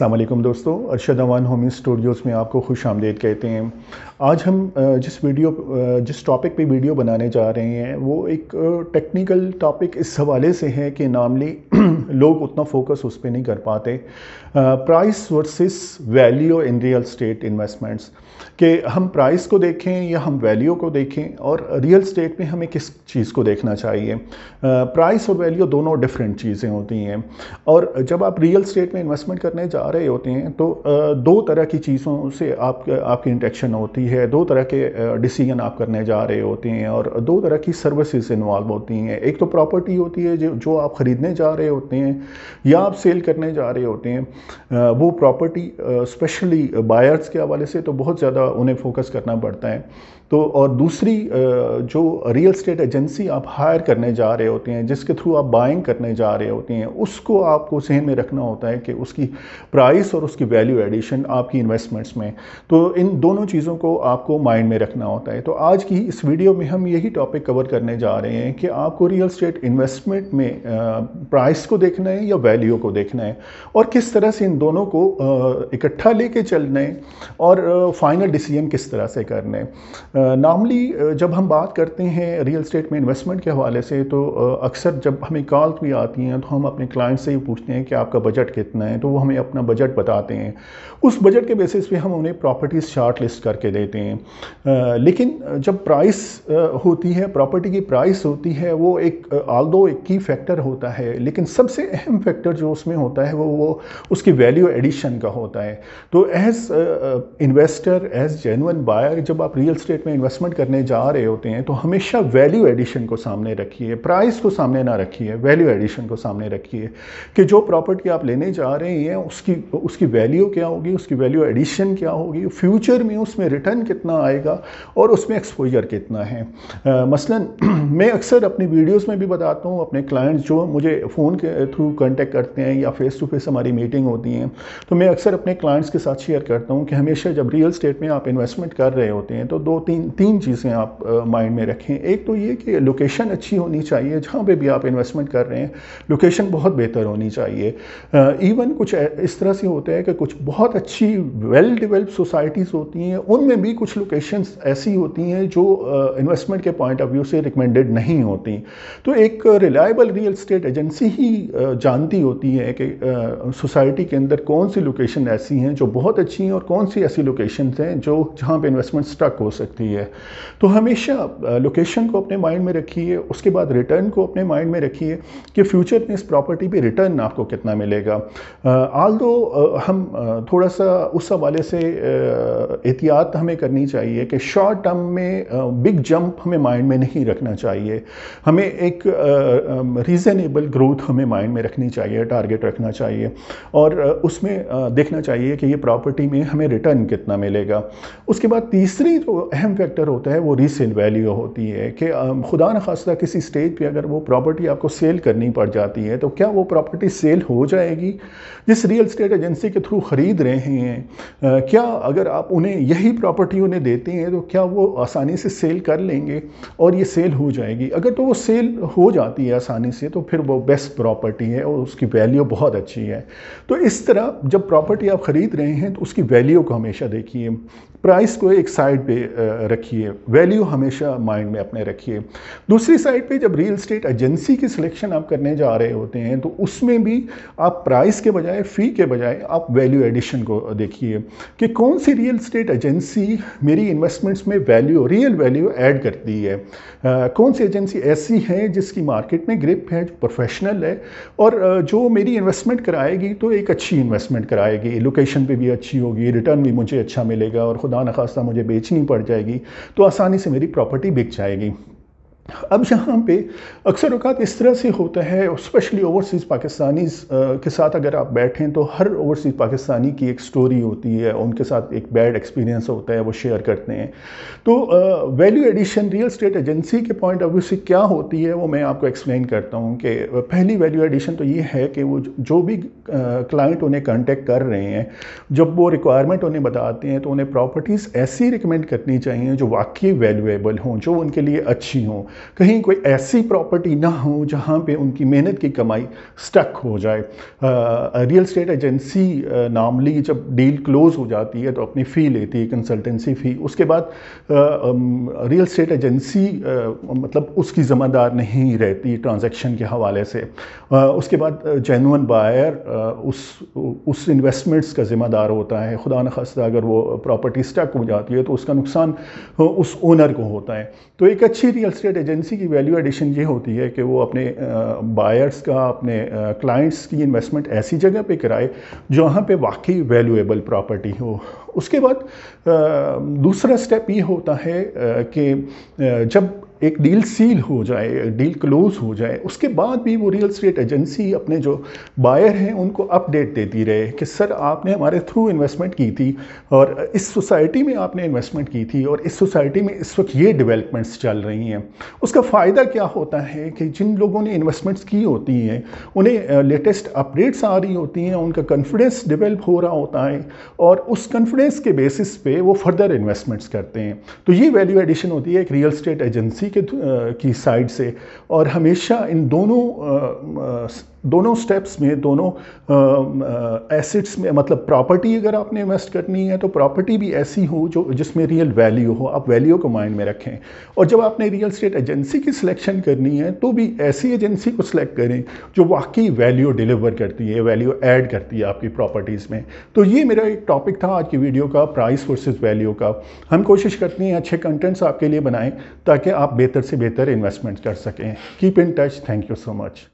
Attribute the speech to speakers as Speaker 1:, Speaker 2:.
Speaker 1: अस्सलाम वालेकुम दोस्तों, अरशद अवान होमी स्टूडियोज़ में आपको खुश आमदीद कहते हैं। आज हम जिस टॉपिक पे वीडियो बनाने जा रहे हैं वो एक टेक्निकल टॉपिक इस हवाले से है कि नॉर्मली लोग उतना फोकस उस पर नहीं कर पाते। Price versus value in real estate investments, कि हम प्राइस को देखें या हम वैल्यू को देखें, और रियल स्टेट में हमें किस चीज़ को देखना चाहिए। प्राइस और वैल्यू दोनों डिफरेंट चीज़ें होती हैं, और जब आप रियल स्टेट में इन्वेस्टमेंट करने जा रहे होते हैं तो दो तरह की चीज़ों से आपकी इंटरेक्शन होती है, दो तरह के डिसीजन आप करने जा रहे होते हैं, और दो तरह की सर्विसेज इन्वॉल्व होती हैं। एक तो प्रॉपर्टी होती है जो आप ख़रीदने जा रहे होते हैं या आप सेल करने जा रहे होते हैं। वो प्रॉपर्टी स्पेशली बायर्स के हवाले से तो बहुत ज़्यादा उन्हें फोकस करना पड़ता है। तो और दूसरी जो रियल स्टेट एजेंसी आप हायर करने जा रहे होते हैं, जिसके थ्रू आप बाइंग करने जा रहे होते हैं, उसको आपको जहन में रखना होता है कि उसकी प्राइस और उसकी वैल्यू एडिशन आपकी इन्वेस्टमेंट्स में। तो इन दोनों चीज़ों को आपको माइंड में रखना होता है। तो आज की इस वीडियो में हम यही टॉपिक कवर करने जा रहे हैं कि आपको रियल स्टेट इन्वेस्टमेंट में प्राइस को देखना है या वैल्यू को देखना है, और किस तरह से इन दोनों को इकट्ठा लेके चलना है, और फाइनल डिसीजन किस तरह से करना है। नॉर्मली जब हम बात करते हैं रियल स्टेट में इन्वेस्टमेंट के हवाले से, तो अक्सर जब हमें कॉल्स भी आती हैं तो हम अपने क्लाइंट से ही पूछते हैं कि आपका बजट कितना है, तो वो हमें अपना बजट बताते हैं। उस बजट के बेसिस पे हम उन्हें प्रॉपर्टीज़ शार्ट लिस्ट करके देते हैं। लेकिन जब प्राइस होती है, प्रॉपर्टी की प्राइस होती है, वो ऑल्दो एक की फैक्टर होता है, लेकिन सबसे अहम फैक्टर जो उसमें होता है वो उसकी वैल्यू एडिशन का होता है। तो as investor, as genuine buyer, जब आप रियल स्टेट में इन्वेस्टमेंट करने जा रहे होते हैं तो हमेशा वैल्यू एडिशन को सामने रखिए, प्राइस को सामने ना रखिए, वैल्यू एडिशन को सामने रखिए कि जो प्रॉपर्टी आप लेने जा रहे हैं उसकी वैल्यू क्या होगी, उसकी वैल्यू एडिशन क्या होगी, फ्यूचर में उसमें रिटर्न कितना आएगा और उसमें एक्सपोजर कितना है। मसलन मैं अक्सर अपनी वीडियोस में भी बताता हूँ, अपने क्लाइंट्स जो मुझे फ़ोन के थ्रू कांटेक्ट करते हैं या फेस टू फेस हमारी मीटिंग होती हैं, तो मैं अक्सर अपने क्लाइंट्स के साथ शेयर करता हूँ कि हमेशा जब रियल स्टेट में आप इन्वेस्टमेंट कर रहे होते हैं तो तीन चीज़ें आप माइंड में रखें। एक तो ये कि लोकेशन अच्छी होनी चाहिए, जहाँ पे भी आप इन्वेस्टमेंट कर रहे हैं लोकेशन बहुत बेहतर होनी चाहिए। इवन कुछ इस तरह से होता है कि कुछ बहुत अच्छी वेल डेवलप्ड सोसाइटीज़ होती हैं, उनमें भी कुछ लोकेशंस ऐसी होती हैं जो इन्वेस्टमेंट के पॉइंट ऑफ व्यू से रिकमेंडेड नहीं होती। तो एक रिलायबल रियल स्टेट एजेंसी ही जानती होती है कि सोसाइटी के अंदर कौन सी लोकेशन ऐसी हैं जो बहुत अच्छी हैं और कौन सी ऐसी लोकेशंस हैं जो जहाँ पे इन्वेस्टमेंट स्टक हो सकती है। तो हमेशा लोकेशन को अपने माइंड में रखिए, उसके बाद रिटर्न को अपने माइंड में रखिए कि फ्यूचर में इस प्रॉपर्टी पे रिटर्न आपको कितना मिलेगा। ऑल्दो हम थोड़ा सा उस हवाले से एहतियात हमें करनी चाहिए कि शॉर्ट टर्म में बिग जंप हमें माइंड में नहीं रखना चाहिए। हमें एक रीज़नेबल ग्रोथ हमें माइंड में रखनी चाहिए, टारगेट रखना चाहिए, और उसमें देखना चाहिए कि ये प्रॉपर्टी में हमें रिटर्न कितना मिलेगा। उसके बाद तीसरी जो अहम फैक्टर होता है वो रीसेल वैल्यू होती है कि खुदा न खास्ता किसी स्टेज पे अगर वो प्रॉपर्टी आपको सेल करनी पड़ जाती है तो क्या वो प्रॉपर्टी सेल हो जाएगी जिस रियल स्टेट एजेंसी के थ्रू ख़रीद रहे हैं। क्या अगर आप उन्हें यही प्रॉपर्टी उन्हें देते हैं तो क्या वो आसानी से सेल कर लेंगे और ये सेल हो जाएगी। अगर तो वो सेल हो जाती है आसानी से तो फिर वो बेस्ट प्रॉपर्टी है और उसकी वैल्यू बहुत अच्छी है। तो इस तरह जब प्रॉपर्टी आप ख़रीद रहे हैं तो उसकी वैल्यू को हमेशा देखिए, प्राइस को एक साइड पे रखिए, वैल्यू हमेशा माइंड में अपने रखिए। दूसरी साइड पे जब रियल स्टेट एजेंसी की सिलेक्शन आप करने जा रहे होते हैं तो उसमें भी आप प्राइस के बजाय, फ़ी के बजाय आप वैल्यू एडिशन को देखिए कि कौन सी रियल स्टेट एजेंसी मेरी इन्वेस्टमेंट्स में वैल्यू, रियल वैल्यू ऐड करती है। कौन सी एजेंसी ऐसी है जिसकी मार्केट में ग्रिप है, जो प्रोफेशनल है और जो मेरी इन्वेस्टमेंट कराएगी तो एक अच्छी इन्वेस्टमेंट कराएगी, लोकेशन पे भी अच्छी होगी, रिटर्न भी मुझे अच्छा मिलेगा और खुदा न खास्ता मुझे बेचनी पड़ जाएगी तो आसानी से मेरी प्रॉपर्टी बिक जाएगी। अब यहाँ पे अक्सर औक़ात इस तरह से होता है, स्पेशली ओवरसीज़ पाकिस्तानीज़ के साथ अगर आप बैठें तो हर ओवरसीज़ पाकिस्तानी की एक स्टोरी होती है, उनके साथ एक बैड एक्सपीरियंस होता है, वो शेयर करते हैं। तो value addition real estate agency के पॉइंट ऑफ व्यू से क्या होती है वो मैं आपको एक्सप्लेन करता हूँ कि पहली वैल्यू एडिशन तो ये है कि वो जो भी क्लाइंट उन्हें कॉन्टेक्ट कर रहे हैं, जब वो रिक्वायरमेंट उन्हें बताते हैं तो उन्हें प्रॉपर्टीज़ ऐसी रिकमेंड करनी चाहिए जो वाकई वैल्यूएबल हों, जो उनके लिए अच्छी हों। कहीं कोई ऐसी प्रॉपर्टी ना हो जहाँ पे उनकी मेहनत की कमाई स्टक हो जाए। रियल एस्टेट एजेंसी नॉर्मली जब डील क्लोज हो जाती है तो अपनी फ़ी लेती है, कंसल्टेंसी फ़ी। उसके बाद रियल एस्टेट एजेंसी मतलब उसकी ज़िम्मेदार नहीं रहती ट्रांजैक्शन के हवाले से। उसके बाद जेन्युइन बायर उस इन्वेस्टमेंट्स का ज़िम्मेदार होता है। खुदा न खास्ता अगर वो प्रॉपर्टी स्टक हो जाती है तो उसका नुकसान उस ओनर को होता है। तो एक अच्छी रियल एस्टेट एजेंसी की वैल्यू एडिशन ये होती है कि वो अपने बायर्स का, अपने क्लाइंट्स की इन्वेस्टमेंट ऐसी जगह पे कराए जहाँ पे वाकई वैल्यूएबल प्रॉपर्टी हो। उसके बाद दूसरा स्टेप ये होता है कि जब एक डील सील हो जाए, डील क्लोज हो जाए, उसके बाद भी वो रियल एस्टेट एजेंसी अपने जो बायर हैं उनको अपडेट देती रहे कि सर आपने हमारे थ्रू इन्वेस्टमेंट की थी और इस सोसाइटी में आपने इन्वेस्टमेंट की थी और इस सोसाइटी में इस वक्त ये डेवलपमेंट्स चल रही हैं। उसका फ़ायदा क्या होता है कि जिन लोगों ने इन्वेस्टमेंट्स की होती हैं उन्हें लेटेस्ट अपडेट्स आ रही होती हैं, उनका कॉन्फिडेंस डेवलप हो रहा होता है और उस कॉन्फिडेंस के बेसिस पे वो फर्दर इन्वेस्टमेंट्स करते हैं। तो ये वैल्यू एडिशन होती है एक रियल एस्टेट एजेंसी की साइड से। और हमेशा इन दोनों स्टेप्स में, दोनों एसेट्स में, मतलब प्रॉपर्टी अगर आपने इन्वेस्ट करनी है तो प्रॉपर्टी भी ऐसी हो जो जिसमें रियल वैल्यू हो, आप वैल्यू को माइंड में रखें। और जब आपने रियल एस्टेट एजेंसी की सिलेक्शन करनी है तो भी ऐसी एजेंसी को सिलेक्ट करें जो वाकई वैल्यू डिलीवर करती है, वैल्यू ऐड करती है आपकी प्रॉपर्टीज़ में। तो ये मेरा एक टॉपिक था आज की वीडियो का, प्राइस वर्सेस वैल्यू का। हम कोशिश करते हैं अच्छे कंटेंट्स आपके लिए बनाएं ताकि आप बेहतर से बेहतर इन्वेस्टमेंट कर सकें। Keep in touch. Thank you so much.